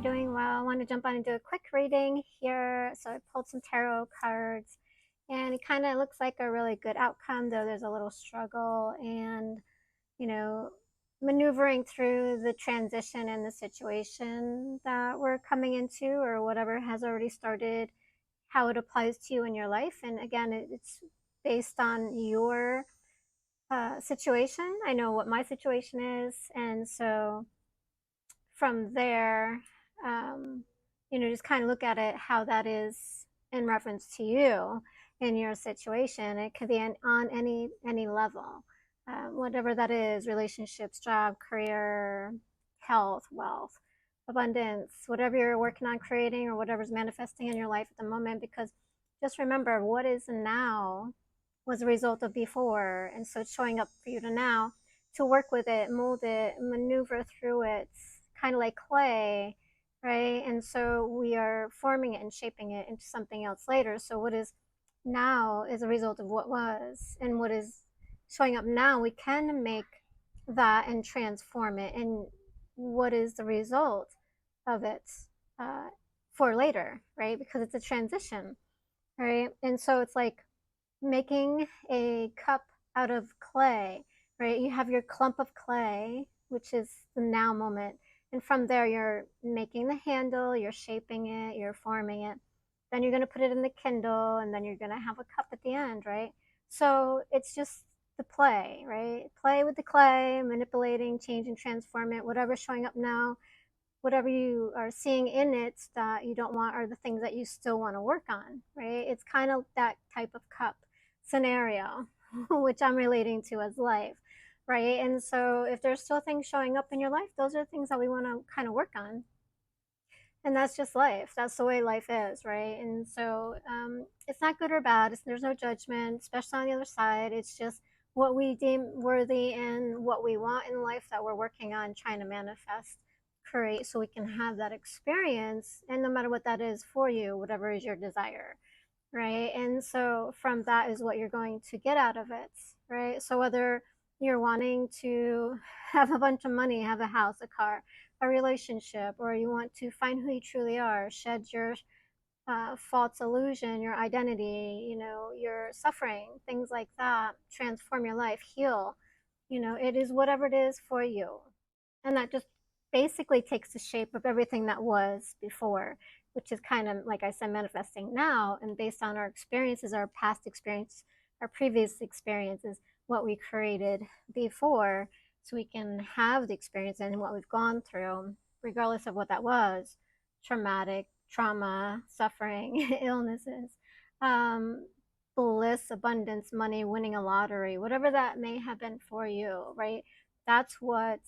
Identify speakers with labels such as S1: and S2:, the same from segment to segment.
S1: you're doing well. I want to jump on and do a quick reading here. So I pulled some tarot cards, and it kind of looks like a really good outcome, though there's a little struggle and, you know, maneuvering through the transition and the situation that we're coming into, or whatever has already started, how it applies to you in your life. And again, it's based on your situation. I know what my situation is, and so from there, um, just kind of look at it how that is in reference to you in your situation. It could be on any level, whatever that is: relationships, job, career, health, wealth, abundance, whatever you're working on creating or whatever's manifesting in your life at the moment. Because just remember, what is now was a result of before, and so it's showing up for you to now to work with it, mold it, maneuver through it, kind of like clay, right? And so we are forming it and shaping it into something else later. So what is now is a result of what was, and what is showing up now, we can make that and transform it. And what is the result of it uh, for later, right? Because it's a transition, right? And so it's like making a cup out of clay, right? You have your clump of clay, which is the now moment. And from there, you're making the handle, you're shaping it, you're forming it. Then you're going to put it in the Kindle, and then you're going to have a cup at the end, right? So it's just the play, right? Play with the clay, manipulating, change and transform it, whatever's showing up now, whatever you are seeing in it that you don't want are the things that you still want to work on, right? It's kind of that type of cup scenario, which I'm relating to as life, right? And so if there's still things showing up in your life, those are things that we want to kind of work on. And that's just life. That's the way life is, right? And so it's not good or bad. There's no judgment, especially on the other side. It's just what we deem worthy and what we want in life that we're working on, trying to manifest, create, so we can have that experience. And no matter what that is for you, whatever is your desire, right? And so from that is what you're going to get out of it, right? So whether you're wanting to have a bunch of money, have a house, a car, a relationship, or you want to find who you truly are, shed your false illusion, your identity, your suffering, things like that, transform your life, heal, it is whatever it is for you. And that just basically takes the shape of everything that was before, which is kind of, like I said, manifesting now. And based on our experiences, our past experience, our previous experiences, what we created before, so we can have the experience and what we've gone through, regardless of what that was: traumatic, trauma, suffering, illnesses, um, bliss, abundance, money, winning a lottery, whatever that may have been for you, right? That's what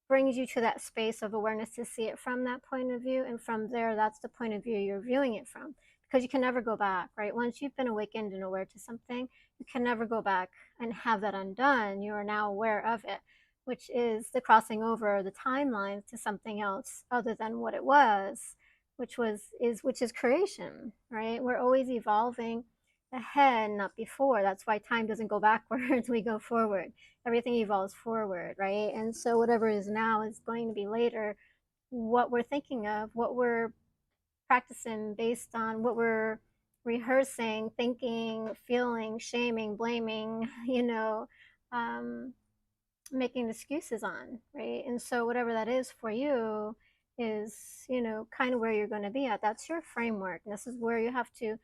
S1: brings you to that space of awareness to see it from that point of view. And from there, that's the point of view you're viewing it from, because you can never go back, right? Once you've been awakened and aware to something, you can never go back and have that undone. You are now aware of it, which is the crossing over the timelines to something else other than what it was, which is creation, right? We're always evolving ahead, not before. That's why time doesn't go backwards, we go forward. Everything evolves forward, right? And so whatever is now is going to be later. What we're thinking of, what we're practicing based on what we're rehearsing, thinking, feeling, shaming, blaming, um, making excuses on, right? And so whatever that is for you is, kind of where you're going to be at. That's your framework. And this is where you have to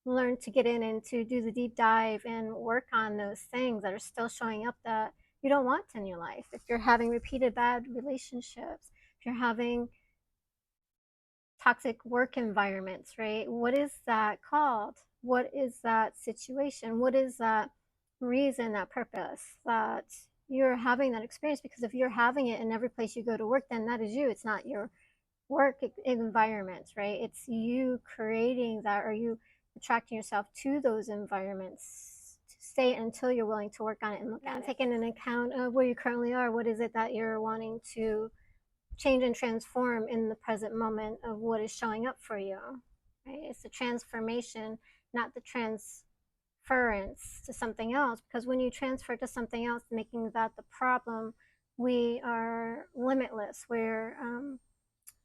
S1: learn to get in and to do the deep dive and work on those things that are still showing up that you don't want in your life. If you're having repeated bad relationships, if you're having toxic work environments, right? What is that called? What is that situation? What is that reason, that purpose that you're having that experience? Because if you're having it in every place you go to work, then that is you. It's not your work environment, right? It's you creating that, or you attracting yourself to those environments to stay until you're willing to work on it and look at it. Taking an account of where you currently are, what is it that you're wanting to change and transform in the present moment of what is showing up for you, right? It's the transformation, not the transference to something else. Because when you transfer to something else, making that the problem, we are limitless.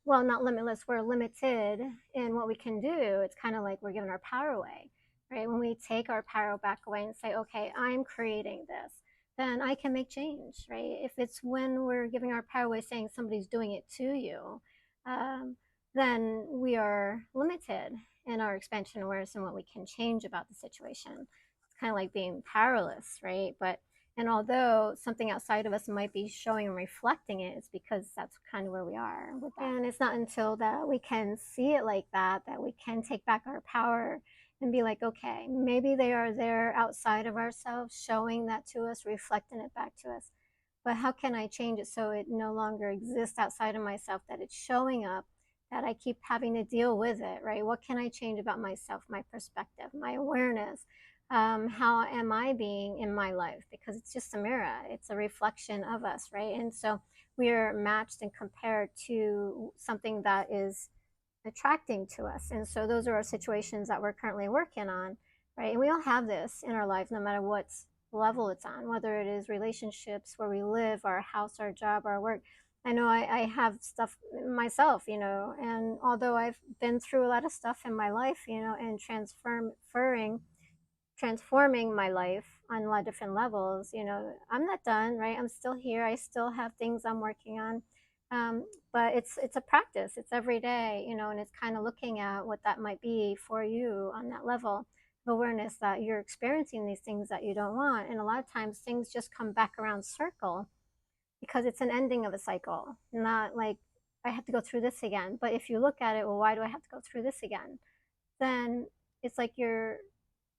S1: well, not limitless, we're limited in what we can do. It's kind of like we're giving our power away, right? When we take our power back away and say, okay, I'm creating this, then I can make change, right? If it's when we're giving our power away, saying somebody's doing it to you, um, then we are limited in our expansion awareness and what we can change about the situation. It's kind of like being powerless, right? But and although something outside of us might be showing and reflecting it, it's because that's kind of where we are with that. And it's not until that we can see it like that that we can take back our power and be like, okay, maybe they are there outside of ourselves, showing that to us, reflecting it back to us. But how can I change it so it no longer exists outside of myself, that it's showing up, that I keep having to deal with it, right? What can I change about myself, my perspective, my awareness? How am I being in my life? Because it's just a mirror, it's a reflection of us, right? And so we are matched and compared to something that is attracting to us. And so those are our situations that we're currently working on, right? And we all have this in our life, no matter what level it's on, whether it is relationships, where we live, our house, our job, our work. I know I have stuff myself, and although I've been through a lot of stuff in my life, and transforming my life on a lot of different levels. I'm not done, right? I'm still here. I still have things I'm working on. But it's a practice. It's every day, and it's kind of looking at what that might be for you on that level of awareness, that you're experiencing these things that you don't want. And a lot of times things just come back around circle because it's an ending of a cycle, not like I have to go through this again. But if you look at it, well, why do I have to go through this again? Then it's like you're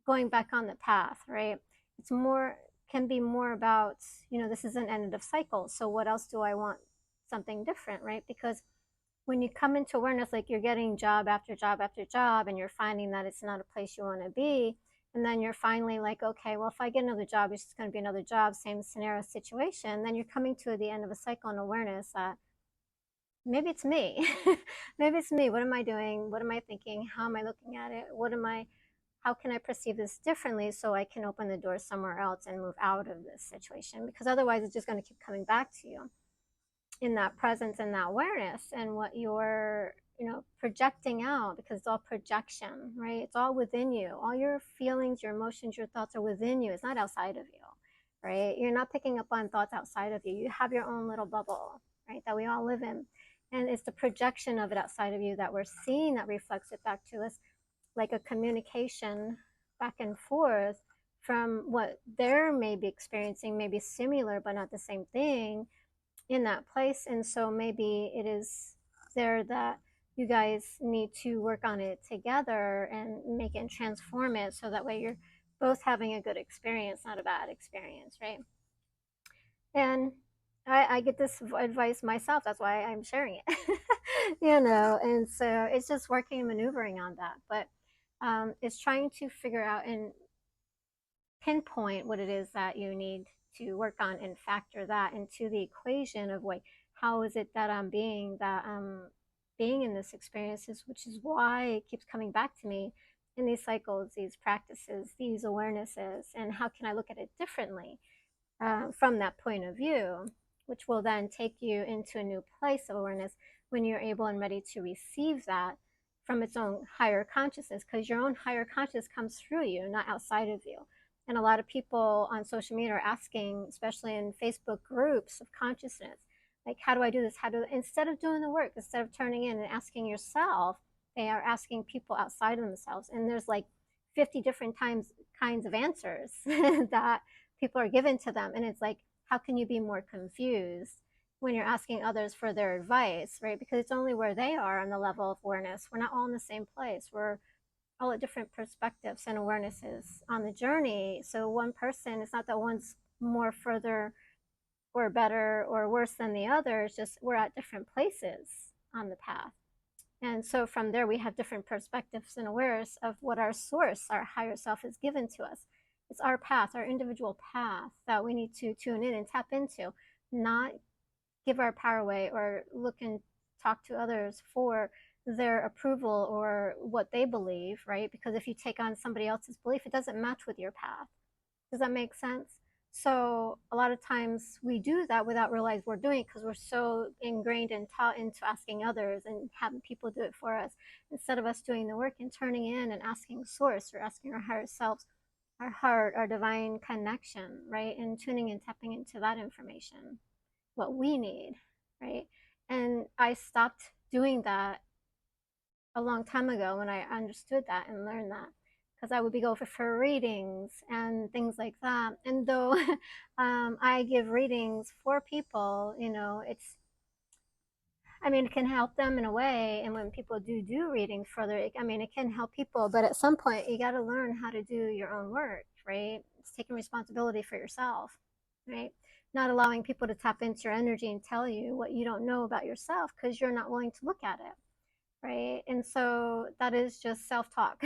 S1: going back on the path, right? It's more, can be more about, this is an end of cycle. So what else do I want? Something different, right? Because when you come into awareness, like you're getting job after job after job, and you're finding that it's not a place you want to be. And then you're finally like, okay, well, if I get another job, it's just going to be another job, same scenario situation. Then you're coming to the end of a cycle and awareness that maybe it's me. Maybe it's me. What am I doing? What am I thinking? How am I looking at it? How can I perceive this differently so I can open the door somewhere else and move out of this situation? Because otherwise it's just going to keep coming back to you in that presence and that awareness, and what you're projecting out, because it's all projection, right? It's all within you. All your feelings, your emotions, your thoughts are within you. It's not outside of you, right? You're not picking up on thoughts outside of you. You have your own little bubble, right, that we all live in. And it's the projection of it outside of you that we're seeing, that reflects it back to us, like a communication back and forth from what they're maybe experiencing, maybe similar but not the same thing in that place. And so maybe it is there that you guys need to work on it together and make it and transform it, so that way you're both having a good experience, not a bad experience, right? And I get this advice myself. That's why I'm sharing it. And so it's just working and maneuvering on that. But it's trying to figure out and pinpoint what it is that you need to work on, and factor that into the equation of like, how is it that I'm being in this experiences, which is why it keeps coming back to me in these cycles, these practices, these awarenesses, and how can I look at it differently from that point of view, which will then take you into a new place of awareness when you're able and ready to receive that from its own higher consciousness, because your own higher consciousness comes through you, not outside of you. And a lot of people on social media are asking, especially in Facebook groups of consciousness, like, how do I do this? Instead of doing the work, instead of turning in and asking yourself, they are asking people outside of themselves. And there's like 50 different kinds of answers that people are given to them. And it's like, how can you be more confused when you're asking others for their advice, right? Because it's only where they are on the level of awareness. We're not all in the same place. We're all at different perspectives and awarenesses on the journey. So one person, it's not that one's more further or better or worse than the other. It's just we're at different places on the path. And so from there, we have different perspectives and awareness of what our source, our higher self, has given to us. It's our path, our individual path, that we need to tune in and tap into, not give our power away or look and talk to others for their approval or what they believe, right? Because if you take on somebody else's belief, it doesn't match with your path. Does that make sense? So a lot of times we do that without realize we're doing it because we're so ingrained and taught into asking others and having people do it for us instead of us doing the work and turning in and asking source or asking our higher selves, our heart, our divine connection, right? And tuning and tapping into that information, what we need, right? And I stopped doing that a long time ago when I understood that and learned that because I would be go for readings and things like that. And though I give readings for people, you know, it's, I mean, it can help them in a way. And when people do readings further, I mean, it can help people. But at some point, you got to learn how to do your own work, right? It's taking responsibility for yourself, right? Not allowing people to tap into your energy and tell you what you don't know about yourself because you're not willing to look at it, right? And so that is just self talk,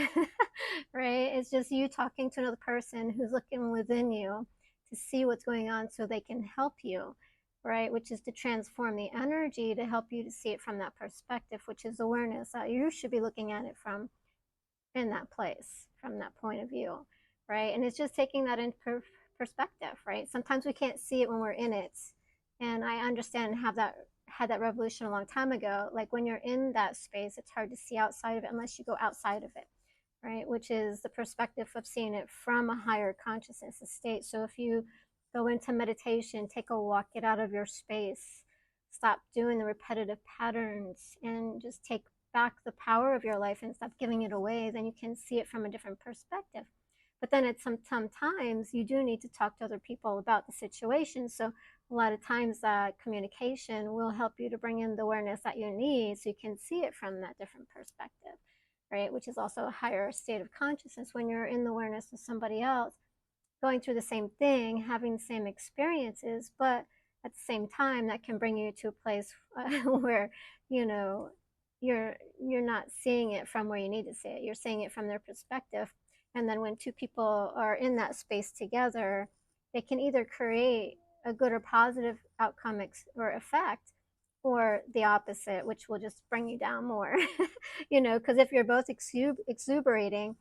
S1: right? It's just you talking to another person who's looking within you to see what's going on so they can help you, right? Which is to transform the energy to help you to see it from that perspective, which is awareness that you should be looking at it from in that place, from that point of view, right? And it's just taking that into perspective, right? Sometimes we can't see it when we're in it. And I understand and have that had that revolution a long time ago. Like when you're in that space, it's hard to see outside of it unless you go outside of it, right? Which is the perspective of seeing it from a higher consciousness state. So if you go into meditation, take a walk, get out of your space, stop doing the repetitive patterns, and just take back the power of your life and stop giving it away, then you can see it from a different perspective. But then at sometimes you do need to talk to other people about the situation. So a lot of times that communication will help you to bring in the awareness that you need so you can see it from that different perspective, right? Which is also a higher state of consciousness when you're in the awareness of somebody else going through the same thing, having the same experiences, but at the same time, that can bring you to a place where you know you're not seeing it from where you need to see it. You're seeing it from their perspective, and then when two people are in that space together, they can either create a good or positive outcome or effect, or the opposite, which will just bring you down more. You know, because if you're both exuberating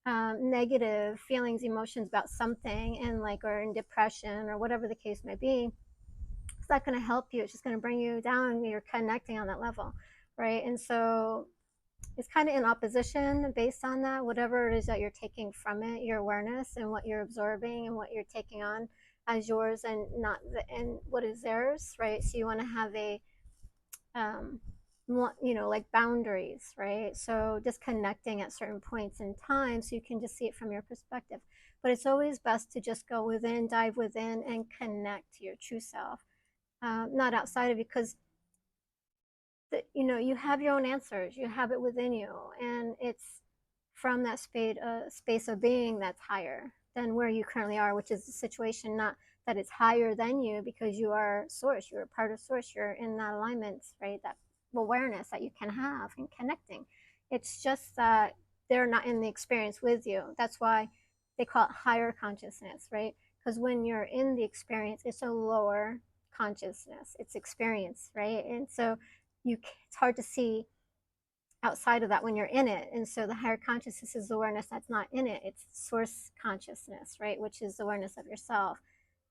S1: negative feelings, emotions about something, and like, or in depression or whatever the case may be, it's not going to help you. It's just going to bring you down. You're connecting on that level, right? And so it's kind of in opposition based on that, whatever it is that you're taking from it, your awareness and what you're absorbing and what you're taking on as yours and not and what is theirs, right? So you want to have a um, you know, like boundaries, right? So disconnecting at certain points in time so you can just see it from your perspective. But it's always best to just go within, dive within, and connect to your true self, not outside of you, because you know you have your own answers. You have it within you, and it's from that space of being that's higher than where you currently are, which is the situation, not that it's higher than you because you are source, you're a part of source, you're in that alignment, right? That awareness that you can have in connecting. It's just that they're not in the experience with you. That's why they call it higher consciousness, right? Because when you're in the experience, it's a lower consciousness, it's experience, right? And so it's hard to see outside of that when you're in it. And so the higher consciousness is awareness that's not in it. It's source consciousness, right? Which is awareness of yourself.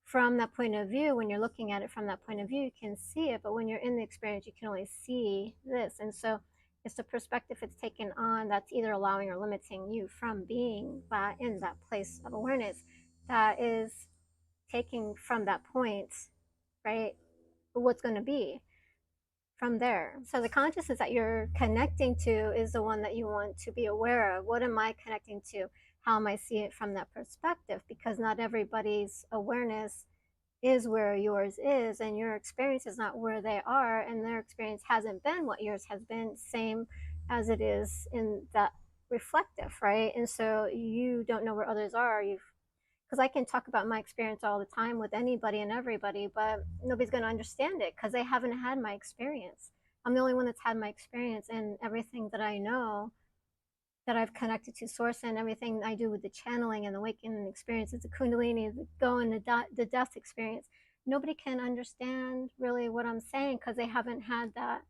S1: From that point of view, when you're looking at it from that point of view, you can see it. But when you're in the experience, you can only see this. And so it's the perspective it's taken on that's either allowing or limiting you from being in that place of awareness that is taking from that point, right? What's going to be from there. So the consciousness that you're connecting to is the one that you want to be aware of. What am I connecting to? How am I seeing it from that perspective? Because not everybody's awareness is where yours is, and your experience is not where they are, and their experience hasn't been what yours has been, same as it is in that reflective, right? And so you don't know where others are. You've because I can talk about my experience all the time with anybody and everybody, but nobody's going to understand it because they haven't had my experience. I'm the only one that's had my experience, and everything that I know that I've connected to source and everything I do with the channeling and the awakening experience, it's the kundalini, the go and the death experience. Nobody can understand really what I'm saying because they haven't had that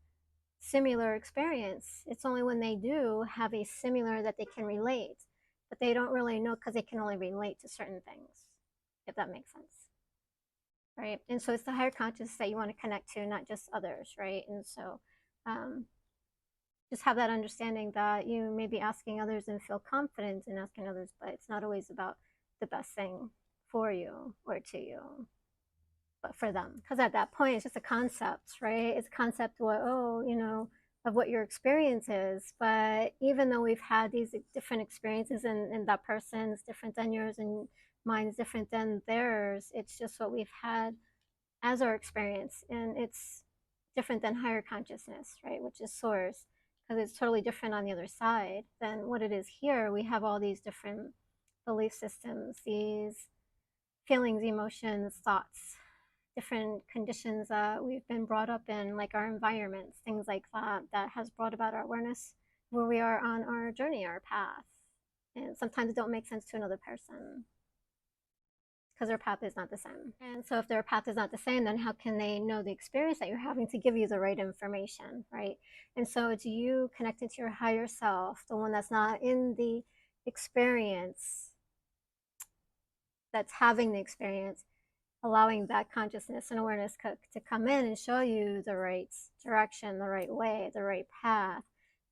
S1: similar experience. It's only when they do have a similar that they can relate, but they don't really know because they can only relate to certain things, if that makes sense. right? And so it's the higher conscious that you want to connect to, not just others, right? And so um, just have that understanding that you may be asking others and feel confident in asking others, but it's not always about the best thing for you or to you, but for them. Because at that point, it's just a concept, right? It's a concept what, oh, of what your experience is. But even though we've had these different experiences and that person's different than yours and mine's different than theirs, it's just what we've had as our experience. And it's different than higher consciousness, right? Which is source, because it's totally different on the other side than what it is here. We have all these different belief systems, these feelings, emotions, thoughts, different conditions that we've been brought up in, like our environments, things like that, that has brought about our awareness where we are on our journey, our path. And sometimes it don't make sense to another person because their path is not the same. And so if their path is not the same, then how can they know the experience that you're having to give you the right information, right? And so it's you connecting to your higher self, the one that's not in the experience, that's having the experience, allowing that consciousness and awareness to come in and show you the right direction, the right way, the right path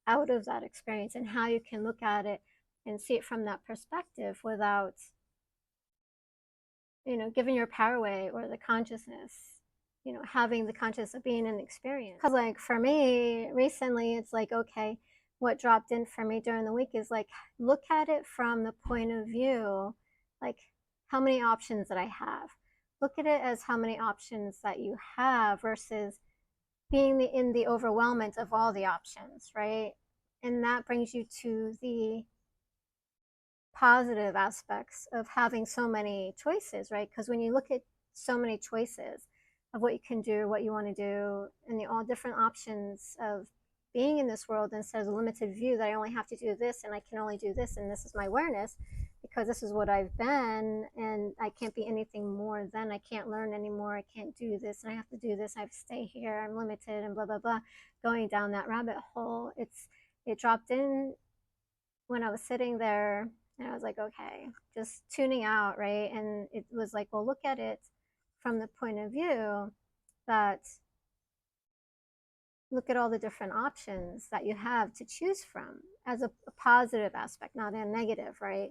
S1: out of that experience, and how you can look at it and see it from that perspective without giving your power away, or the consciousness, having the consciousness of being an experience. Because like for me recently, it's like, okay, what dropped in for me during the week is like, look at it from the point of view, like how many options that I have. Look at it as how many options that you have versus being in the overwhelmment of all the options, right? And that brings you to the positive aspects of having so many choices, right? Because when you look at so many choices of what you can do, what you want to do, and the all different options of being in this world, instead of a limited view that I only have to do this and I can only do this and this is my awareness because this is what I've been and I can't be anything more than, I can't learn anymore, I can't do this and I have to do this, I have to stay here, I'm limited and blah blah blah, going down that rabbit hole. It dropped in when I was sitting there and I was like, okay, just tuning out, right? And it was like, well, look at it from the point of view that, look at all the different options that you have to choose from as a positive aspect, not a negative, right?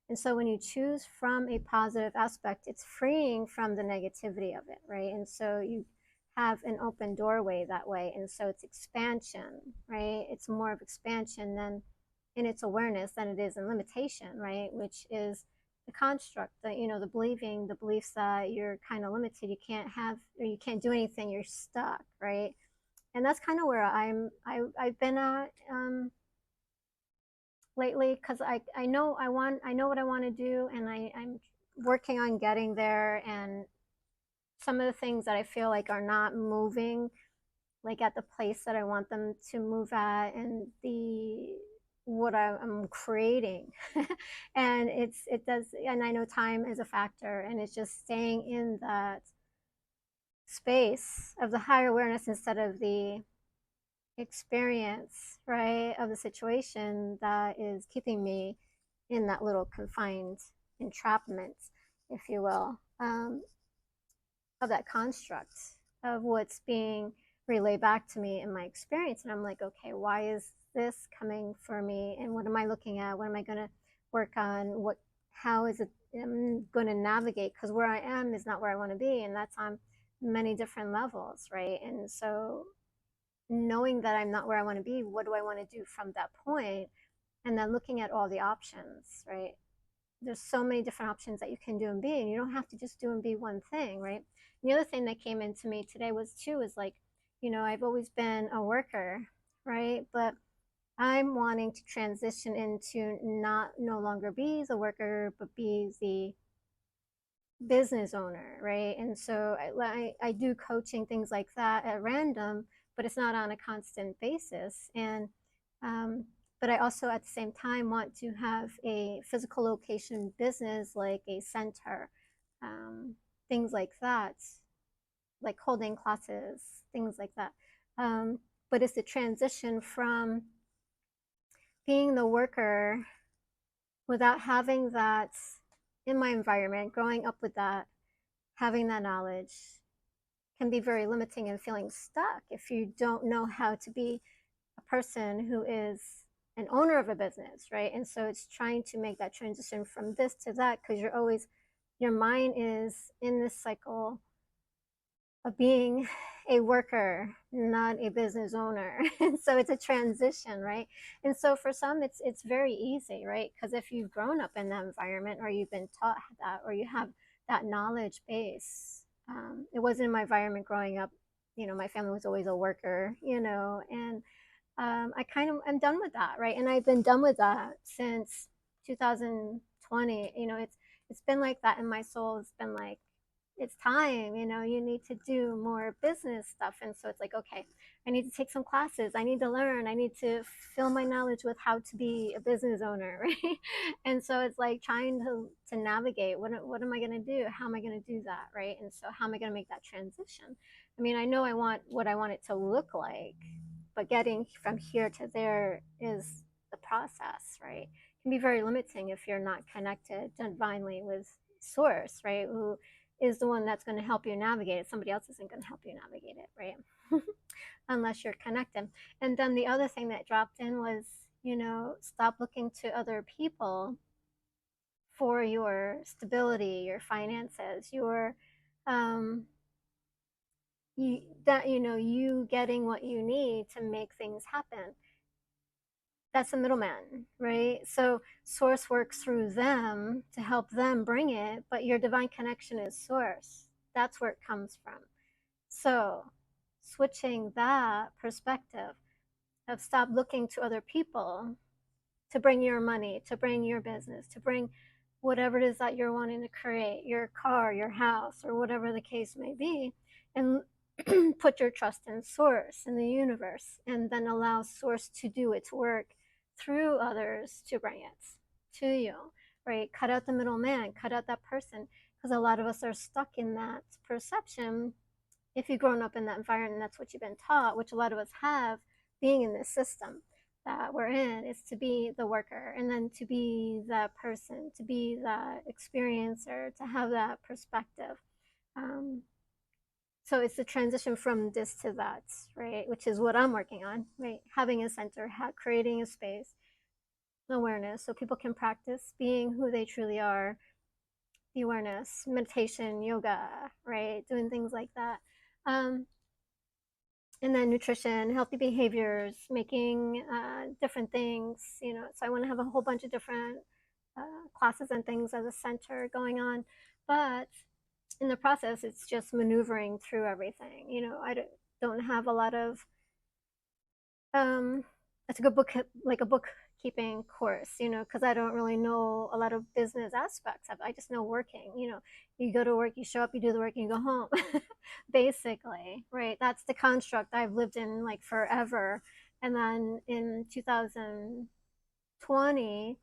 S1: And so when you choose from a positive aspect, it's freeing from the negativity of it, right? And so you have an open doorway that way. And so it's expansion, right? It's more of expansion than in its awareness than it is in limitation, right? Which is the construct, the believing, the beliefs that you're kind of limited, you can't have, or you can't do anything, you're stuck, right? And that's kind of where I've been at lately, because I know I know what I want to do, and I'm working on getting there. And some of the things that I feel like are not moving like at the place that I want them to move at, and the what I'm creating. And it does, and I know time is a factor, and it's just staying in that space of the higher awareness instead of the experience, right, of the situation that is keeping me in that little confined entrapment, if you will, of that construct of what's being relayed back to me in my experience. And I'm like, okay, why is this coming for me? And what am I looking at? What am I going to work on? How is it I'm going to navigate? Because where I am is not where I want to be. And that's on many different levels, right? And so knowing that I'm not where I want to be, what do I want to do from that point? And then looking at all the options, right? There's so many different options that you can do and be, and you don't have to just do and be one thing, right? And the other thing that came into me today was like, I've always been a worker, right? But I'm wanting to transition into no longer be the worker, but be the business owner, right? And so I do coaching, things like that at random, but it's not on a constant basis. And but I also at the same time want to have a physical location business, like a center, things like that, like holding classes, things like that. But it's the transition from being the worker without having that in my environment, growing up with that, having that knowledge can be very limiting and feeling stuck if you don't know how to be a person who is an owner of a business, right? And so it's trying to make that transition from this to that, because you're always, your mind is in this cycle of being a worker, not a business owner. And so it's a transition, right? And so for some, it's very easy, right? Because if you've grown up in that environment, or you've been taught that, or you have that knowledge base. It wasn't in my environment growing up. My family was always a worker, and I kind of am done with that, right? And I've been done with that since 2020. It's been like that in my soul. It's been like, it's time, you need to do more business stuff. And so it's like, okay, I need to take some classes, I need to learn, I need to fill my knowledge with how to be a business owner, right? And so it's like trying to navigate, what am I going to do, how am I going to do that, right? And so how am I going to make that transition? I mean, I know I want what I want it to look like, but getting from here to there is the process, right? It can be very limiting if you're not connected divinely with source, right? Who is the one that's going to help you navigate it. Somebody else isn't going to help you navigate it, right? Unless you're connected. And then the other thing that dropped in was, stop looking to other people for your stability, your finances, your you getting what you need to make things happen. That's the middleman, right? So source works through them to help them bring it, but your divine connection is source. That's where it comes from. So switching that perspective of stop looking to other people to bring your money, to bring your business, to bring whatever it is that you're wanting to create, your car, your house, or whatever the case may be, and put your trust in source, in the universe, and then allow source to do its work through others to bring it to you, right? Cut out the middleman, cut out that person, because a lot of us are stuck in that perception. If you've grown up in that environment, that's what you've been taught, which a lot of us have, being in this system that we're in, is to be the worker, and then to be that person, to be that experiencer, to have that perspective. So it's the transition from this to that, right? Which is what I'm working on, right? Having a center, creating a space, awareness, so people can practice being who they truly are, the awareness, meditation, yoga, right? Doing things like that. And then nutrition, healthy behaviors, making different things, So I want to have a whole bunch of different classes and things as a center going on. But in the process, it's just maneuvering through everything. I don't have a lot of it's a good book, like a bookkeeping course, because I don't really know a lot of business aspects of it. I just know working. You go to work, you show up, you do the work, and you go home. Basically, right? That's the construct I've lived in like forever. And then in 2020,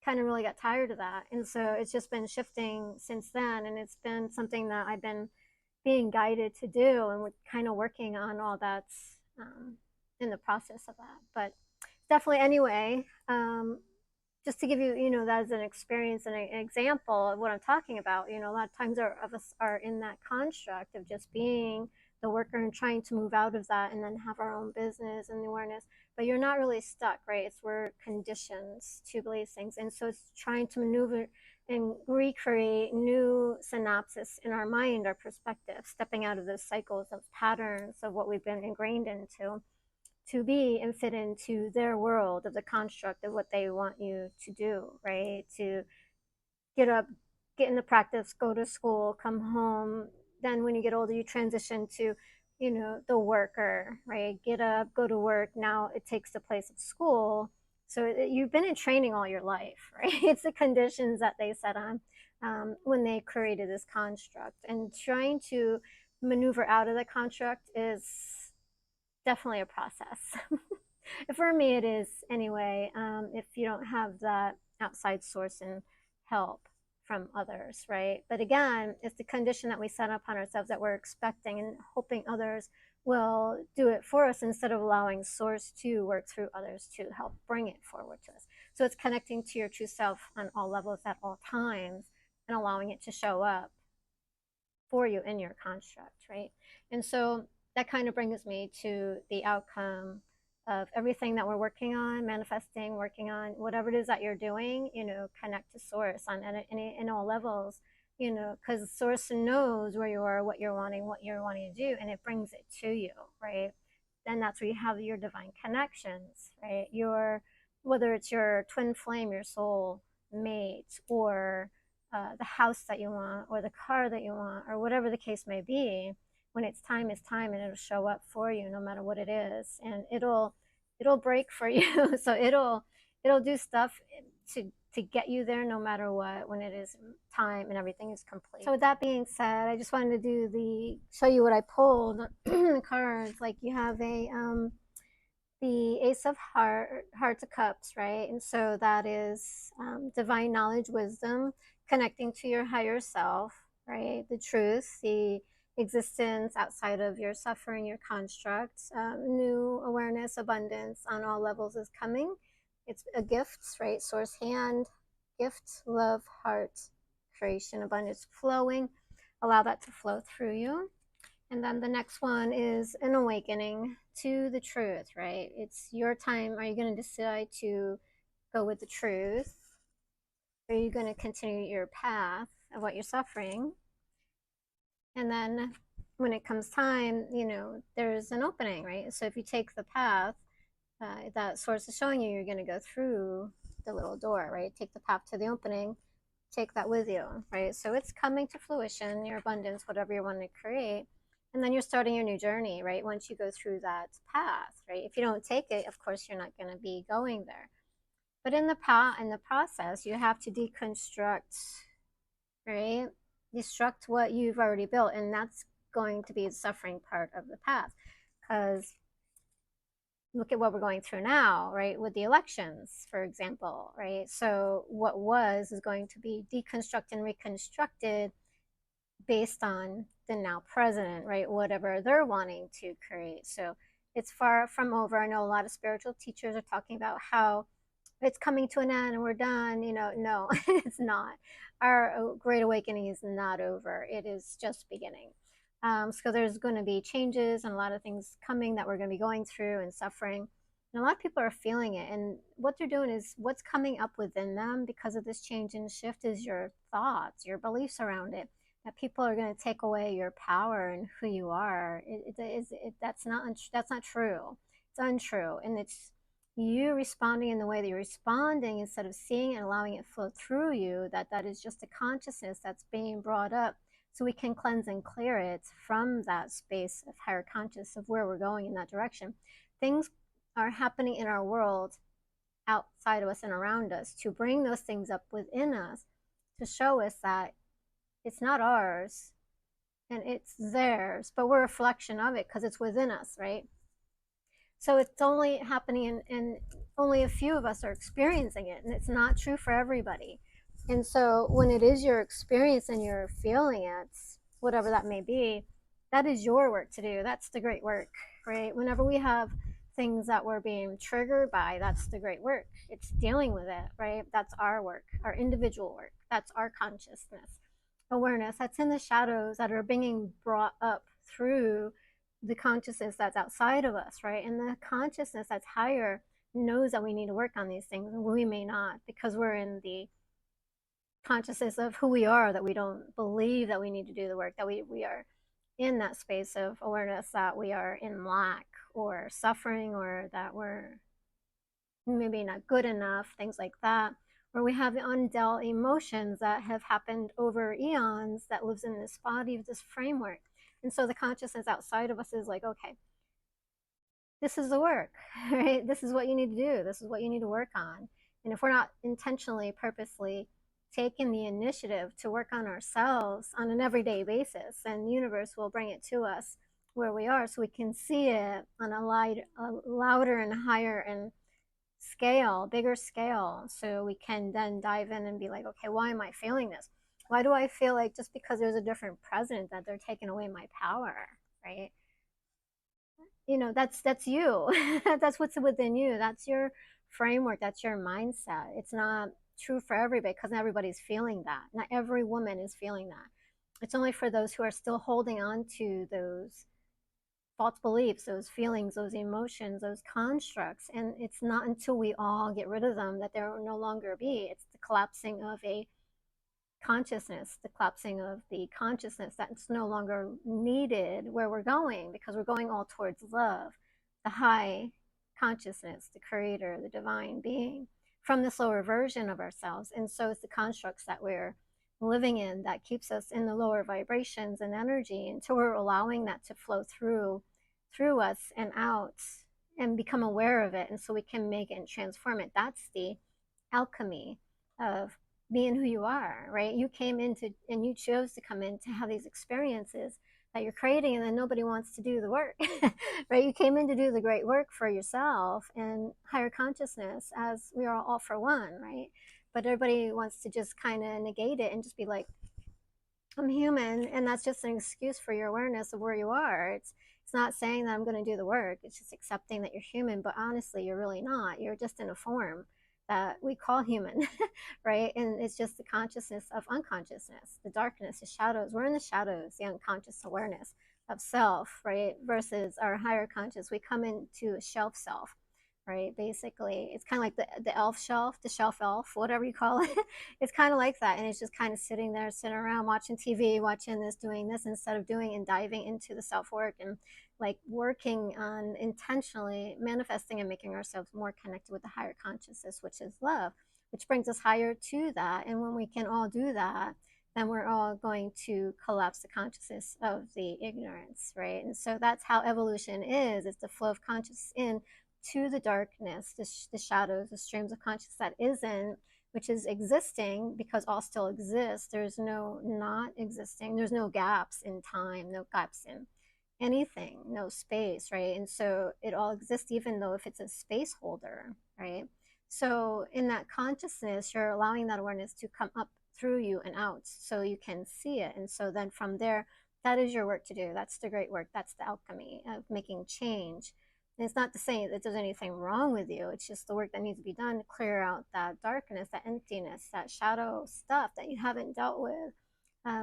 S1: kind of really got tired of that, and so it's just been shifting since then, and it's been something that I've been being guided to do, and we're kind of working on all that's in the process of that. But definitely, anyway, just to give you, that as an experience and an example of what I'm talking about. A lot of times of us are in that construct of just being the worker and trying to move out of that and then have our own business and awareness. But you're not really stuck, right? It's we're conditioned to believe things, and so it's trying to maneuver and recreate new synapses in our mind, our perspective, stepping out of those cycles of patterns of what we've been ingrained into, to be and fit into their world of the construct of what they want you to do, right? To get up, get in the practice, go to school, come home. Then when you get older, you transition to, the worker, right? Get up, go to work. Now it takes the place of school. So you've been in training all your life, right? It's the conditions that they set on when they created this construct. And trying to maneuver out of the construct is definitely a process. For me, it is anyway. If you don't have that outside source and help from others, right? But again, it's the condition that we set upon ourselves that we're expecting and hoping others will do it for us instead of allowing source to work through others to help bring it forward to us. So it's connecting to your true self on all levels at all times, and allowing it to show up for you in your construct, right? And so that kind of brings me to the outcome of everything that we're working on, manifesting, working on, whatever it is that you're doing, connect to source on any in all levels, because source knows where you are, what you're wanting to do, and it brings it to you, right? Then that's where you have your divine connections, right? Whether it's your twin flame, your soul mate, or the house that you want, or the car that you want, or whatever the case may be. When it's time, and it'll show up for you, no matter what it is, and it'll break for you. So it'll do stuff to get you there, no matter what, when it is time and everything is complete. So with that being said, I just wanted to show you what I pulled. The cards, like you have the Ace of Hearts of Cups, right? And so that is divine knowledge, wisdom, connecting to your higher self, right? The truth, the existence outside of your suffering, your constructs, new awareness, abundance on all levels is coming. It's a gift, right? Source hand, gift, love, heart, creation, abundance flowing. Allow that to flow through you. And then the next one is an awakening to the truth, right? It's your time. Are you going to decide to go with the truth? Or are you going to continue your path of what you're suffering? And then when it comes time, there's an opening, right? So if you take the path that source is showing you, you're going to go through the little door, right? Take the path to the opening, take that with you, right? So it's coming to fruition, your abundance, whatever you want to create. And then you're starting your new journey, right? Once you go through that path, right? If you don't take it, of course, you're not going to be going there. But in the process, you have to deconstruct, right? Destruct what you've already built, and that's going to be the suffering part of the path. Because look at what we're going through now, right? With the elections, for example, right? So what is going to be deconstructed and reconstructed based on the now president, right? Whatever they're wanting to create. So it's far from over. I know a lot of spiritual teachers are talking about how it's coming to an end and we're done. No, it's not. Our Great Awakening is not over. It is just beginning. So there's going to be changes and a lot of things coming that we're going to be going through and suffering. And a lot of people are feeling it. And what they're doing is what's coming up within them because of this change and shift is your thoughts, your beliefs around it. That people are going to take away your power and who you are. That's not true. It's untrue, and it's you responding in the way that you're responding instead of seeing and allowing it flow through you. That is just a consciousness that's being brought up, so we can cleanse and clear it from that space of higher conscious of where we're going in that direction. Things are happening in our world, outside of us and around us, to bring those things up within us, to show us that it's not ours and it's theirs, but we're a reflection of it because it's within us, right? So it's only happening and only a few of us are experiencing it, and it's not true for everybody. And so when it is your experience and you're feeling it, whatever that may be, that is your work to do. That's the great work, right? Whenever we have things that we're being triggered by, that's the great work. It's dealing with it, right? That's our work, our individual work. That's our consciousness awareness that's in the shadows that are being brought up through the consciousness that's outside of us, right? And the consciousness that's higher knows that we need to work on these things, and we may not because we're in the consciousness of who we are, that we don't believe that we need to do the work, that we are in that space of awareness that we are in lack or suffering, or that we're maybe not good enough, things like that, where we have the undealt emotions that have happened over eons that lives in this body of this framework. And so the consciousness outside of us is like, okay, this is the work, right? This is what you need to do. This is what you need to work on. And if we're not intentionally, purposely taking the initiative to work on ourselves on an everyday basis, then the universe will bring it to us where we are, so we can see it on a louder and higher and scale, bigger scale, so we can then dive in and be like, okay, why am I feeling this? Why do I feel like just because there's a different president that they're taking away my power, right? That's you. That's what's within you. That's your framework. That's your mindset. It's not true for everybody because not everybody's feeling that. Not every woman is feeling that. It's only for those who are still holding on to those false beliefs, those feelings, those emotions, those constructs. And it's not until we all get rid of them that there will no longer be. It's the collapsing of a consciousness, the collapsing of the consciousness that's no longer needed where we're going, because we're going all towards love, the high consciousness, the creator, the divine being from this lower version of ourselves. And so it's the constructs that we're living in that keeps us in the lower vibrations and energy until we're allowing that to flow through us and out and become aware of it, and so we can make it and transform it. That's the alchemy of being who you are, right? You came into and you chose to come in to have these experiences that you're creating, and then nobody wants to do the work, right? You came in to do the great work for yourself and higher consciousness, as we are all for one, right? But everybody wants to just kind of negate it and just be like, I'm human, and that's just an excuse for your awareness of where you are. It's not saying that I'm going to do the work. It's just accepting that you're human, but honestly, you're really not. You're just in a form that we call human, right? And it's just the consciousness of unconsciousness, the darkness, the shadows. We're in the shadows, the unconscious awareness of self, right? Versus our higher conscious. We come into a shelf self, right? Basically, it's kind of like the elf shelf, the shelf elf, whatever you call it. It's kind of like that. And it's just kind of sitting there, sitting around watching TV, watching this, doing this, instead of doing and diving into the self work and like working on intentionally manifesting and making ourselves more connected with the higher consciousness, which is love, which brings us higher to that. And when we can all do that, then we're all going to collapse the consciousness of the ignorance, right? And so that's how evolution is. It's the flow of consciousness in to the darkness, the shadows, the streams of consciousness that isn't, which is existing because all still exists. There's no not existing. There's no gaps in time, no gaps in anything, no space, right? And so it all exists, even though if it's a space holder, right? So in that consciousness, you're allowing that awareness to come up through you and out so you can see it. And so then from there, that is your work to do. That's the great work. That's the alchemy of making change. And it's not to say that there's anything wrong with you. It's just the work that needs to be done to clear out that darkness, that emptiness, that shadow stuff that you haven't dealt with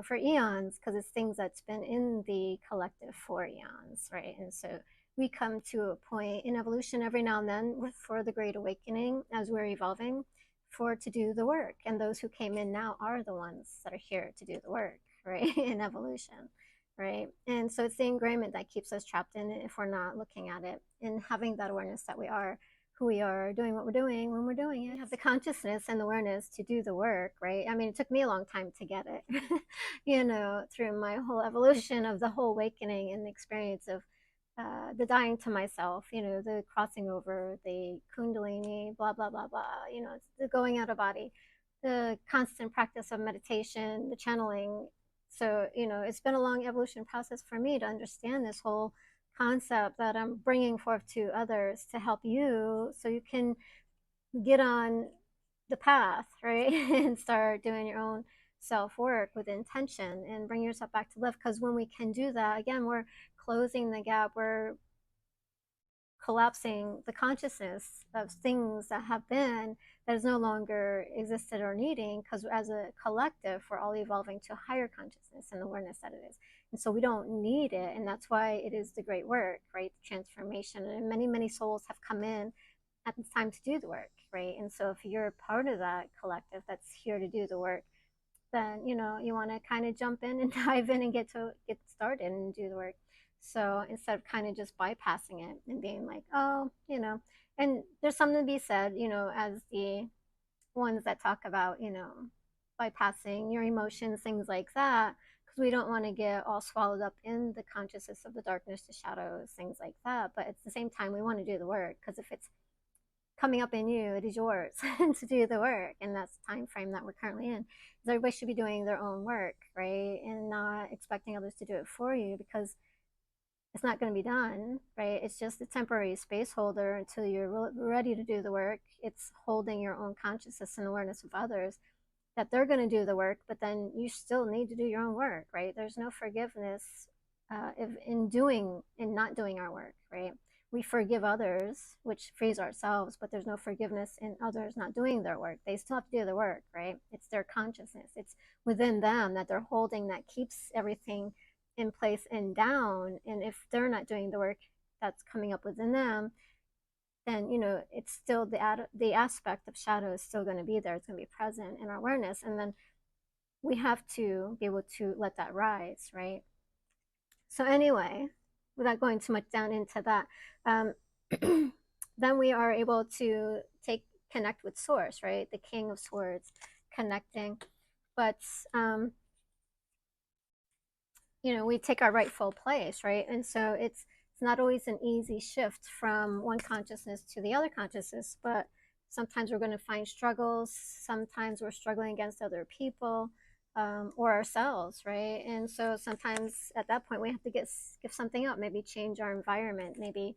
S1: for eons, because it's things that's been in the collective for eons, right? And so we come to a point in evolution every now and then for the great awakening as we're evolving for to do the work. And those who came in now are the ones that are here to do the work, right? In evolution, right? And so it's the ingrainment that keeps us trapped in it if we're not looking at it and having that awareness that we are who we are, doing what we're doing when we're doing it. We have the consciousness and the awareness to do the work, right? I mean, it took me a long time to get it, you know, through my whole evolution of the whole awakening and the experience of the dying to myself, you know, the crossing over, the kundalini, blah, blah, blah, blah, you know, the going out of body, the constant practice of meditation, the channeling. So, you know, it's been a long evolution process for me to understand this whole concept that I'm bringing forth to others to help you so you can get on the path, right? And start doing your own self work with intention and bring yourself back to love. Because when we can do that, again, we're closing the gap, we're collapsing the consciousness of things that have been that is no longer existed or needing, because as a collective we're all evolving to a higher consciousness and awareness that it is, and so we don't need it. And that's why it is the great work, right? The transformation, and many souls have come in at the time to do the work, right? And so if you're part of that collective that's here to do the work, then you know you want to kind of jump in and dive in and get started and do the work. So instead of kind of just bypassing it and being like, oh, you know, and there's something to be said, you know, as the ones that talk about, you know, bypassing your emotions, things like that, because we don't want to get all swallowed up in the consciousness of the darkness, the shadows, things like that. But at the same time, we want to do the work, because if it's coming up in you, it is yours to do the work. And that's the time frame that we're currently in. Is everybody should be doing their own work, right? And not expecting others to do it for you, because it's not going to be done, right? It's just a temporary space holder until you're ready to do the work. It's holding your own consciousness and awareness of others that they're going to do the work, but then you still need to do your own work, right? There's no forgiveness in not doing our work, right? we forgive others, which frees ourselves, but there's no forgiveness in others not doing their work. They still have to do the work, right? It's their consciousness. It's within them that they're holding that keeps everything in place and down. And if they're not doing the work that's coming up within them, then it's still the aspect of shadow is still going to be there. It's going to be present in our awareness, and then we have to be able to let that rise, right? So anyway, without going too much down into that, then we are able to connect with source, right? The King of Swords, connecting. But we take our rightful place, right? And so it's not always an easy shift from one consciousness to the other consciousness, but sometimes we're going to find struggles. Sometimes we're struggling against other people, or ourselves, right? And so sometimes at that point we have to give something up, maybe change our environment, maybe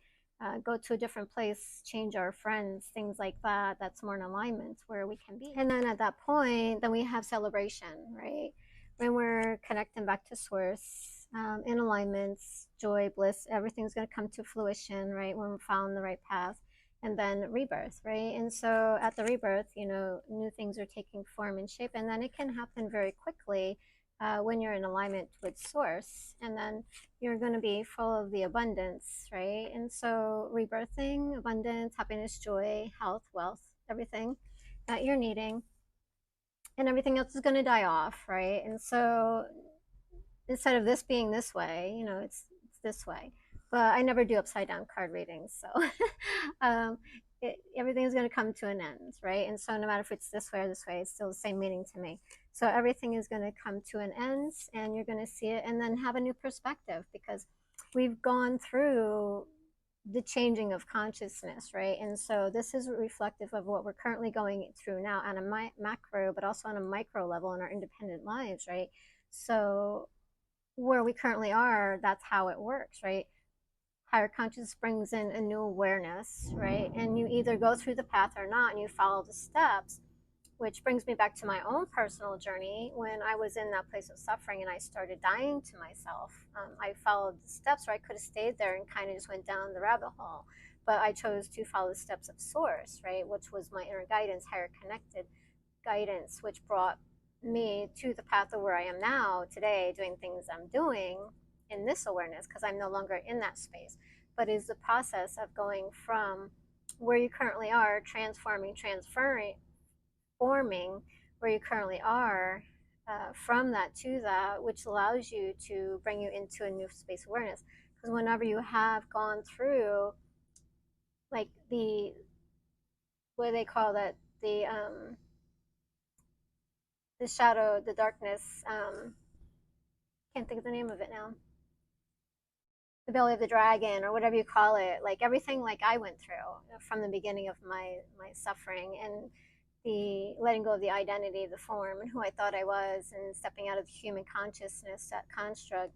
S1: go to a different place, change our friends, things like that. That's more in alignment where we can be. And then at that point, then we have celebration, right? When we're connecting back to source, in alignments, joy, bliss, everything's going to come to fruition, right? When we found the right path. And then rebirth, right? And so at the rebirth, new things are taking form and shape, and then it can happen very quickly when you're in alignment with source, and then you're going to be full of the abundance, right? And so rebirthing, abundance, happiness, joy, health, wealth, everything that you're needing, and everything else is going to die off, right? And so instead of this being this way, it's this way. But I never do upside down card readings, so everything is going to come to an end, right? And so no matter if it's this way or this way, it's still the same meaning to me. So everything is going to come to an end, and you're going to see it and then have a new perspective, because we've gone through the changing of consciousness, right? And so this is reflective of what we're currently going through now on a macro, but also on a micro level in our independent lives, right? So where we currently are, that's how it works, right? Higher consciousness brings in a new awareness, right? And you either go through the path or not, and you follow the steps, which brings me back to my own personal journey. When I was in that place of suffering and I started dying to myself, I followed the steps, or I could have stayed there and kind of just went down the rabbit hole. But I chose to follow the steps of source, right? Which was my inner guidance, higher connected guidance, which brought me to the path of where I am now today, doing things I'm doing in this awareness, because I'm no longer in that space. But is the process of going from where you currently are, transforming forming where you currently are, from that to that, which allows you to bring you into a new space awareness. Because whenever you have gone through, like what do they call that, the shadow, the darkness, can't think of the name of it now, the belly of the dragon, or whatever you call it, like everything like I went through from the beginning of my suffering, and the letting go of the identity, the form, and who I thought I was, and stepping out of the human consciousness, that construct.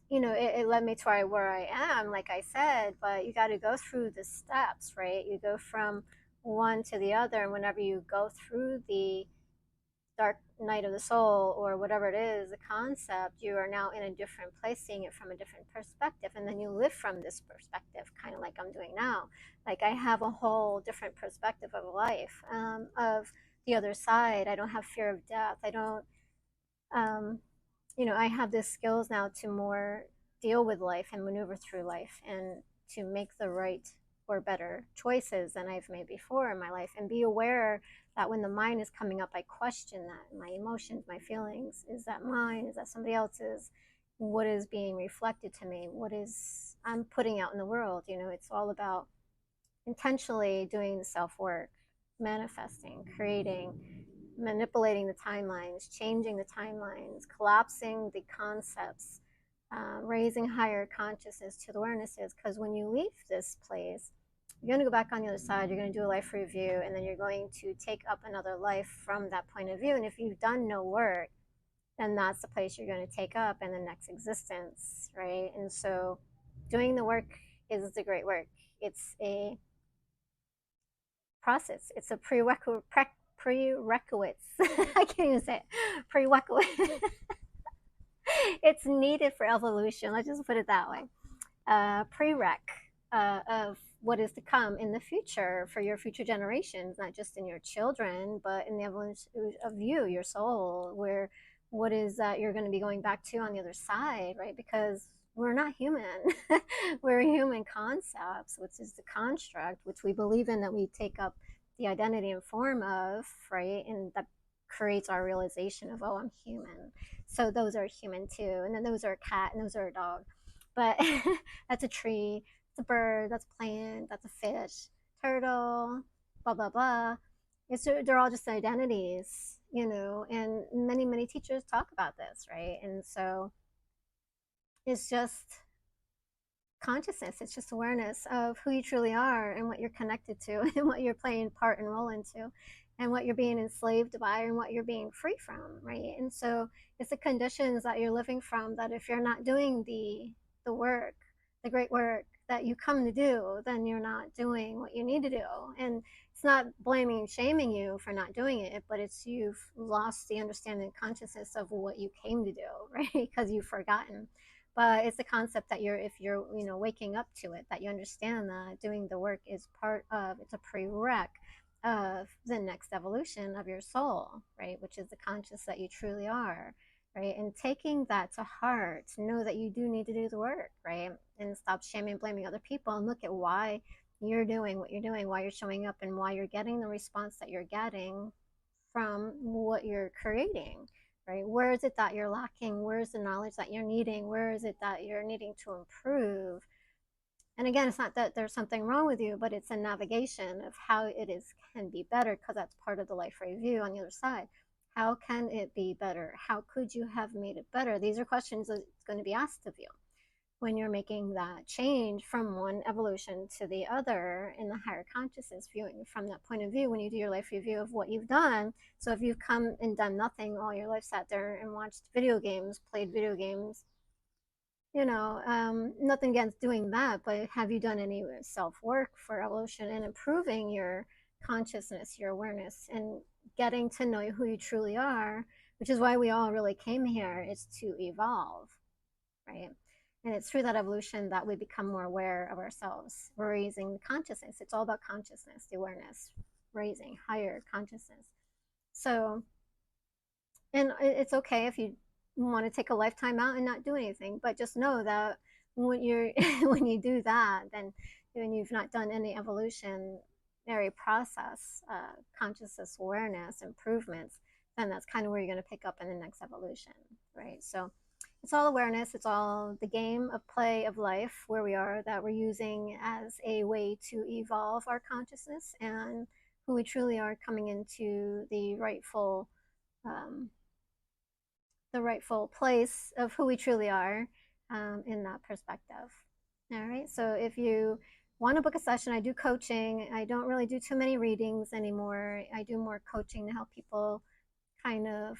S1: It led me to where I am, like I said, but you got to go through the steps, right? You go from one to the other, and whenever you go through the dark night of the soul, or whatever it is, the concept, you are now in a different place, seeing it from a different perspective, and then you live from this perspective, kind of like I'm doing now. Like I have a whole different perspective of life, of the other side. I don't have fear of death. I don't I have the skills now to more deal with life and maneuver through life, and to make the right or better choices than I've made before in my life, and be aware that when the mind is coming up, I question that. My emotions, my feelings, is that mine? Is that somebody else's? What is being reflected to me? What is I'm putting out in the world? It's all about intentionally doing the self-work, manifesting, creating, manipulating the timelines, changing the timelines, collapsing the concepts, raising higher consciousness to the awarenesses. Because when you leave this place, you're going to go back on the other side, you're going to do a life review, and then you're going to take up another life from that point of view. And if you've done no work, then that's the place you're going to take up in the next existence, right? And so doing the work is the great work. It's a process. It's a prerequisites. I can't even say it. Prerequisite. It's needed for evolution. Let's just put it that way. prereq of what is to come in the future for your future generations, not just in your children, but in the evolution of you, your soul, where what is that you're going to be going back to on the other side, right? Because we're not human. We're human concepts, which is the construct, which we believe in, that we take up the identity and form of, right? And that creates our realization of, oh, I'm human. So those are human too. And then those are a cat and those are a dog. But that's a tree, that's a bird, that's a plant, that's a fish, turtle, blah, blah, blah. They're all just identities, and many teachers talk about this, right? And so it's just consciousness. It's just awareness of who you truly are and what you're connected to and what you're playing part and role into and what you're being enslaved by and what you're being free from, right? And so it's the conditions that you're living from that if you're not doing the work, the great work that you come to do, then you're not doing what you need to do. And it's not blaming and shaming you for not doing it, but it's you've lost the understanding and consciousness of what you came to do, right? Because you've forgotten. But it's the concept that if you're waking up to it, that you understand that doing the work is part of, it's a prereq of the next evolution of your soul, right? Which is the conscious that you truly are, right? And taking that to heart, know that you do need to do the work, right? And stop shaming and blaming other people and look at why you're doing what you're doing, why you're showing up, and why you're getting the response that you're getting from what you're creating, right? Where is it that you're lacking? Where's the knowledge that you're needing? Where is it that you're needing to improve? And again, it's not that there's something wrong with you, but it's a navigation of how it is can be better, because that's part of the life review on the other side. How can it be better? How could you have made it better? These are questions that's going to be asked of you when you're making that change from one evolution to the other in the higher consciousness, viewing from that point of view when you do your life review of what you've done. So if you've come and done nothing all your life, sat there and watched video games, played video games, nothing against doing that, but have you done any self-work for evolution and improving your consciousness, your awareness, and getting to know who you truly are, which is why we all really came here, is to evolve, right? And it's through that evolution that we become more aware of ourselves. We're raising consciousness. It's all about consciousness, the awareness, raising higher consciousness. So, and it's okay if you want to take a lifetime out and not do anything, but just know that when you're when you do that, then when you've not done any evolutionary process, consciousness awareness improvements, then that's kind of where you're going to pick up in the next evolution, right? So it's all awareness. It's all the game of play of life where we are, that we're using as a way to evolve our consciousness and who we truly are, coming into um, the rightful place of who we truly are, in that perspective. All right. So if you want to book a session, I do coaching. I don't really do too many readings anymore. I do more coaching to help people kind of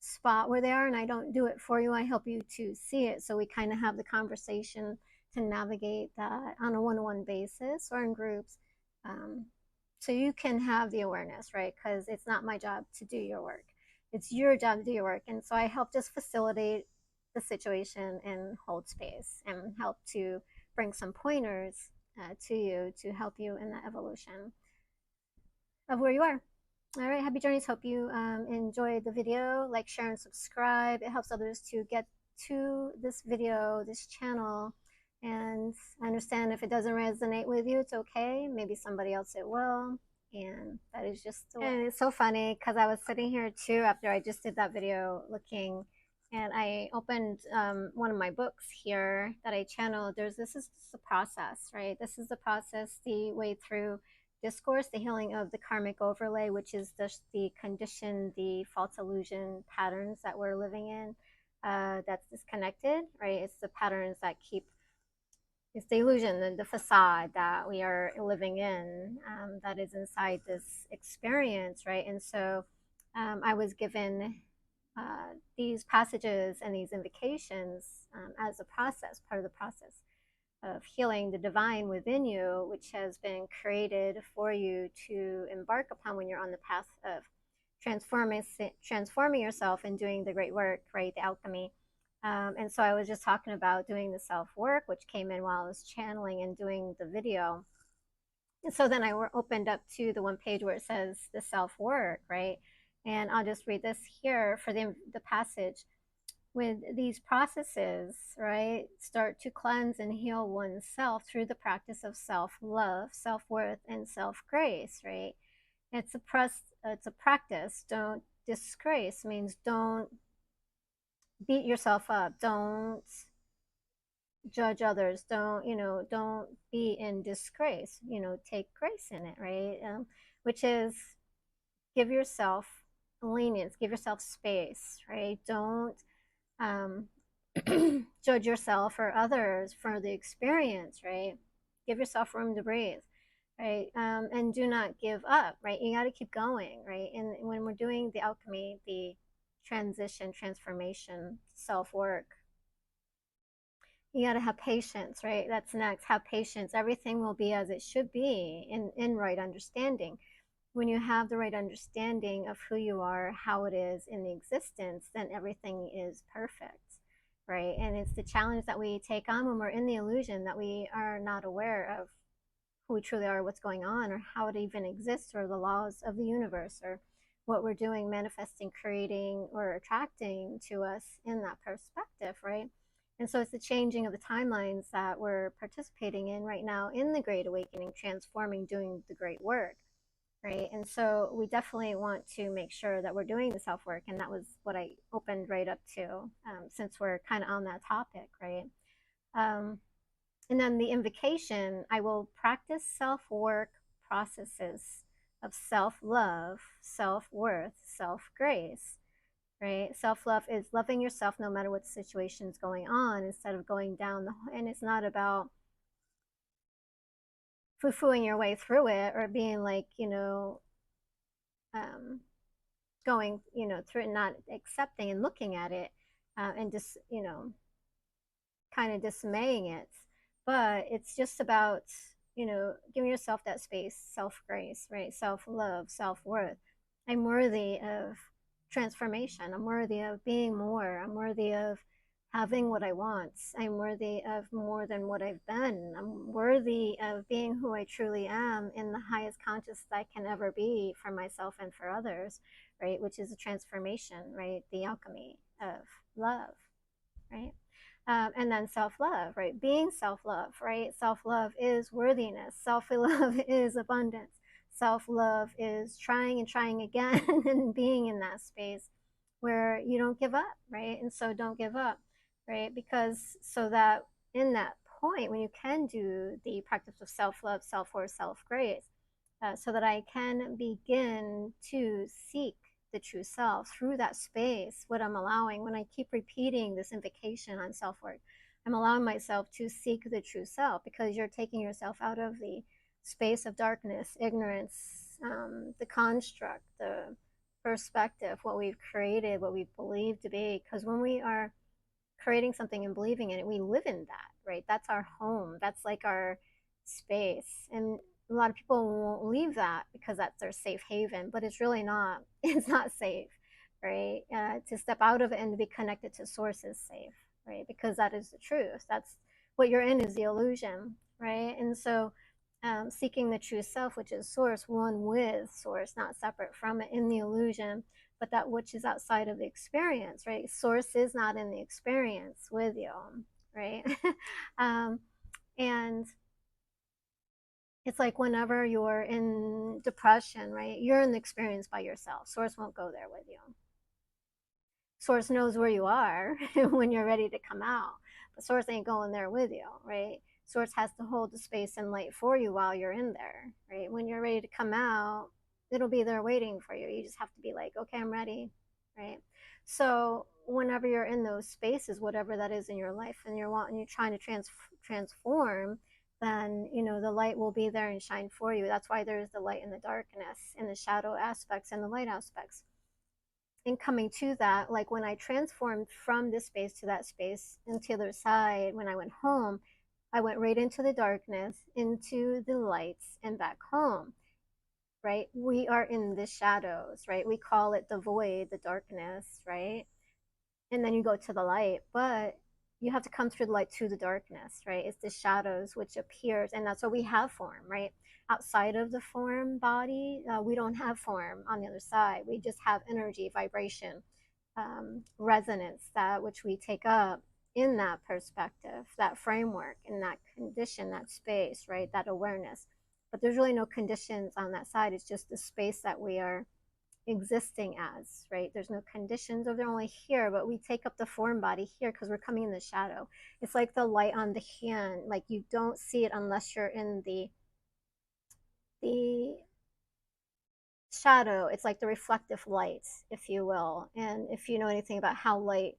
S1: spot where they are, and I don't do it for you. I help you to see it. So we kind of have the conversation to navigate that on a one-on-one basis or in groups. So you can have the awareness, right? Because it's not my job to do your work. It's your job to do your work. And so I help just facilitate the situation and hold space and help to bring some pointers to you to help you in the evolution of where you are. All right, happy journeys. Hope you enjoyed the video. Like, share, and subscribe. It helps others to get to this video, this channel. And I understand if it doesn't resonate with you, it's okay. Maybe somebody else it will. And that is just the way. And it's so funny because I was sitting here too after I just did that video looking, and I opened one of my books here that I channeled. This is just the process, right? This is the process, the way through discourse, the healing of the karmic overlay, which is just the condition, the false illusion patterns that we're living in, that's disconnected, right? It's the patterns that keep, it's the illusion, the facade that we are living in, that is inside this experience, right? And so I was given these passages and these invocations as a process, part of the process of healing the divine within you, which has been created for you to embark upon when you're on the path of transforming yourself and doing the great work, right? The alchemy And so I was just talking about doing the self work, which came in while I was channeling and doing the video. And so then I opened up to the one page where it says the self work, right? And I'll just read this here for the passage. With these processes, right, start to cleanse and heal oneself through the practice of self love, self worth, and self grace, right? It's a practice. Don't disgrace means don't beat yourself up. Don't judge others. Don't be in disgrace. Take grace in it, right? Which is give yourself lenience, give yourself space, right? Don't um, judge yourself or others for the experience, right? Give yourself room to breathe, right? And do not give up, right? You got to keep going, right? And when we're doing the alchemy, the transition, transformation, self work, you got to have patience, right? That's next. Have patience. Everything will be as it should be in right understanding. When you have the right understanding of who you are, how it is in the existence, then everything is perfect, right? And it's the challenge that we take on when we're in the illusion that we are not aware of who we truly are, what's going on, or how it even exists, or the laws of the universe, or what we're doing, manifesting, creating, or attracting to us in that perspective, right? And so it's the changing of the timelines that we're participating in right now in the Great Awakening, transforming, doing the great work, right? And so we definitely want to make sure that we're doing the self work. And that was what I opened right up to, since we're kind of on that topic, right? Um, and then the invocation, I will practice self work processes of self love, self worth, self grace, right? Self love is loving yourself no matter what situation is going on instead of going down and it's not about foo fooing your way through it or being like, um, going, through and not accepting and looking at it and just, kind of dismaying it. But it's just about, giving yourself that space, self grace, right? Self love, self worth. I'm worthy of transformation. I'm worthy of being more. I'm worthy of having what I want. I'm worthy of more than what I've been. I'm worthy of being who I truly am in the highest conscious I can ever be for myself and for others, right? Which is a transformation, right? The alchemy of love, right? And then self love, right? Being self love, right? Self love is worthiness, self love is abundance, self love is trying and trying again and being in that space where you don't give up, right? And so don't give up, right? Because so that in that point, when you can do the practice of self love, self worth, self grace, so that I can begin to seek the true self through that space. What I'm allowing, when I keep repeating this invocation on self work, I'm allowing myself to seek the true self because you're taking yourself out of the space of darkness, ignorance, the construct, the perspective, what we've created, what we believe to be. Because when we are creating something and believing in it, we live in that, right? That's our home. That's like our space. And a lot of people won't leave that because that's their safe haven, but it's really not. It's not safe, right? To step out of it and to be connected to source is safe, right? Because that is the truth. That's what you're in is the illusion, right? And so seeking the true self, which is source, one with source, not separate from it in the illusion, but that which is outside of the experience, right? Source is not in the experience with you, right? um, and it's like whenever you're in depression, right? You're in the experience by yourself. Source won't go there with you. Source knows where you are when you're ready to come out, but source ain't going there with you, right? Source has to hold the space and light for you while you're in there, right? When you're ready to come out, it'll be there waiting for you. You just have to be like, okay, I'm ready, right? So whenever you're in those spaces, whatever that is in your life, and you're trying to transform, then the light will be there and shine for you. That's why there's the light and the darkness and the shadow aspects and the light aspects. In coming to that, like when I transformed from this space to that space into the other side, when I went home, I went right into the darkness, into the lights, and back home, right? We are in the shadows, right? We call it the void, the darkness, right? and then you go to the light, but you have to come through the light to the darkness, right? It's the shadows which appears, and that's what we have form, right? Outside of the form body, we don't have form on the other side. We just have energy, vibration, resonance, that which we take up in that perspective, that framework, in that condition, that space, right? That awareness. But there's really no conditions on that side. It's just the space that we are existing as, right? There's no conditions, or they're only here, but we take up the form body here because we're coming in the shadow. It's like the light on the hand, like you don't see it unless you're in the shadow. It's like the reflective light, if you will. And if you know anything about how light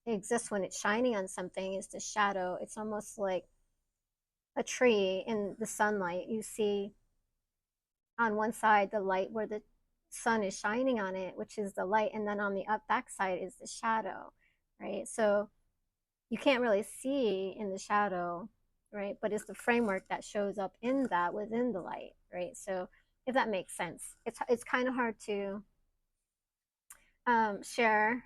S1: exists when it's shining on something, is the shadow. It's almost like a tree in the sunlight. You see on one side the light where the sun is shining on it, which is the light, and then on the back side is the shadow, right? So you can't really see in the shadow, right? But it's the framework that shows up in that within the light, right? So if that makes sense, it's kind of hard to share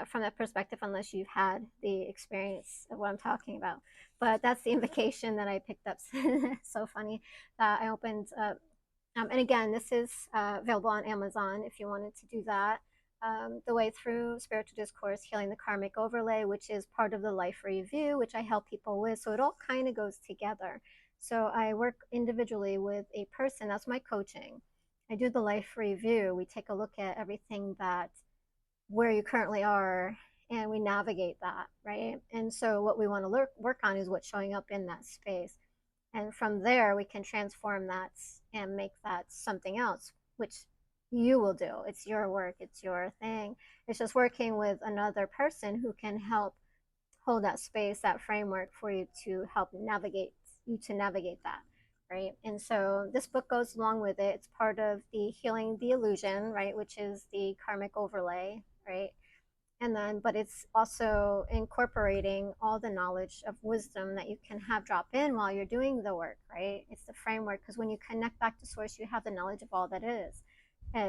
S1: from that perspective unless you've had the experience of what I'm talking about. But that's the invocation that I picked up. So funny that I opened up. And again, this is available on Amazon if you wanted to do that. The Way Through Spiritual Discourse, Healing the Karmic Overlay, which is part of the Life Review, which I help people with. So it all kind of goes together. So I work individually with a person. That's my coaching. I do the Life Review. We take a look at everything that where you currently are, and we navigate that, right? And so what we want to work on is what's showing up in that space. And from there, we can transform that and make that something else, which you will do. It's your work, it's your thing. It's just working with another person who can help hold that space, that framework for you to help navigate that, right? And so this book goes along with it. It's part of the Healing the Illusion, right, which is the karmic overlay, right? And then, but it's also incorporating all the knowledge of wisdom that you can have drop in while you're doing the work, right? It's the framework, because when you connect back to source, you have the knowledge of all that is,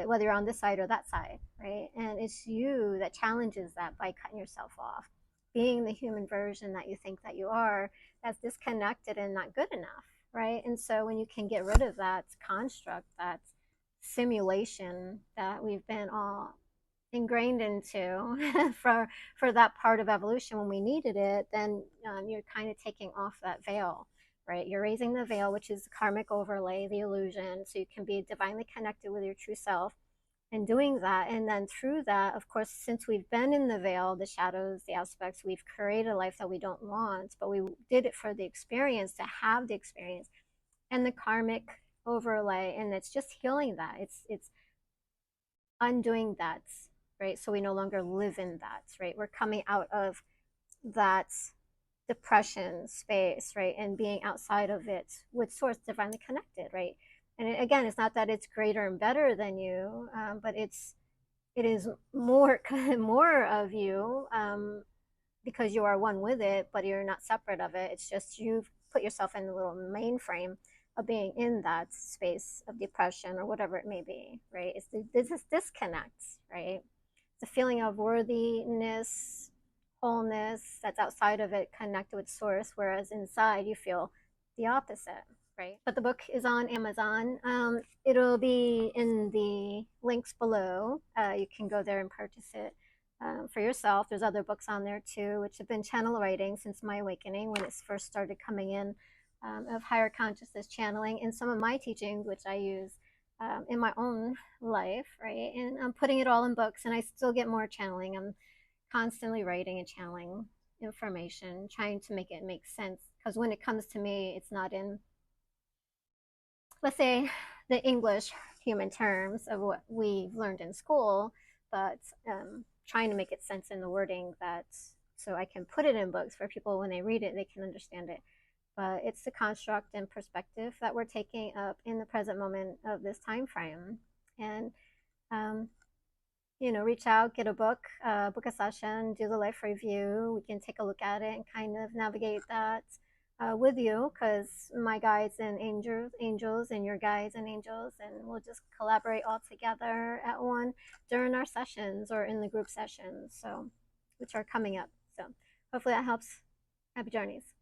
S1: whether you're on this side or that side, right? And it's you that challenges that by cutting yourself off, being the human version that you think that you are, that's disconnected and not good enough, right? And so when you can get rid of that construct, that simulation that we've been all ingrained into for that part of evolution when we needed it, then you're kind of taking off that veil, right? You're raising the veil, which is the karmic overlay, the illusion, so you can be divinely connected with your true self and doing that. And then through that, of course, since we've been in the veil, the shadows, the aspects, we've created a life that we don't want, but we did it for the experience, to have the experience, and the karmic overlay, and it's just healing that. It's undoing that, right? So we no longer live in that, right? We're coming out of that depression space, right? And being outside of it with source, divinely connected, right? And again, it's not that it's greater and better than you, but it is more more of you, because you are one with it, but you're not separate of it. It's just you've put yourself in the little mainframe of being in that space of depression or whatever it may be, right? It's this disconnect, right? The feeling of worthiness, wholeness that's outside of it, connected with source, whereas inside you feel the opposite, right? But the book is on Amazon. It'll be in the links below. You can go there and purchase it for yourself. There's other books on there too, which have been channel writing since my awakening when it first started coming in, of higher consciousness channeling, and some of my teachings, which I use in my own life, right? And I'm putting it all in books, and I still get more channeling. I'm constantly writing and channeling information, trying to make it make sense. Because when it comes to me, it's not in, let's say, the English human terms of what we've learned in school, but trying to make it sense in the wording that so I can put it in books for people when they read it, they can understand it. But it's the construct and perspective that we're taking up in the present moment of this time frame. And reach out, get a book, book a session, do the life review. We can take a look at it and kind of navigate that with you, because my guides and angels and your guides and angels, and we'll just collaborate all together at one during our sessions or in the group sessions. So which are coming up. So hopefully that helps. Happy journeys.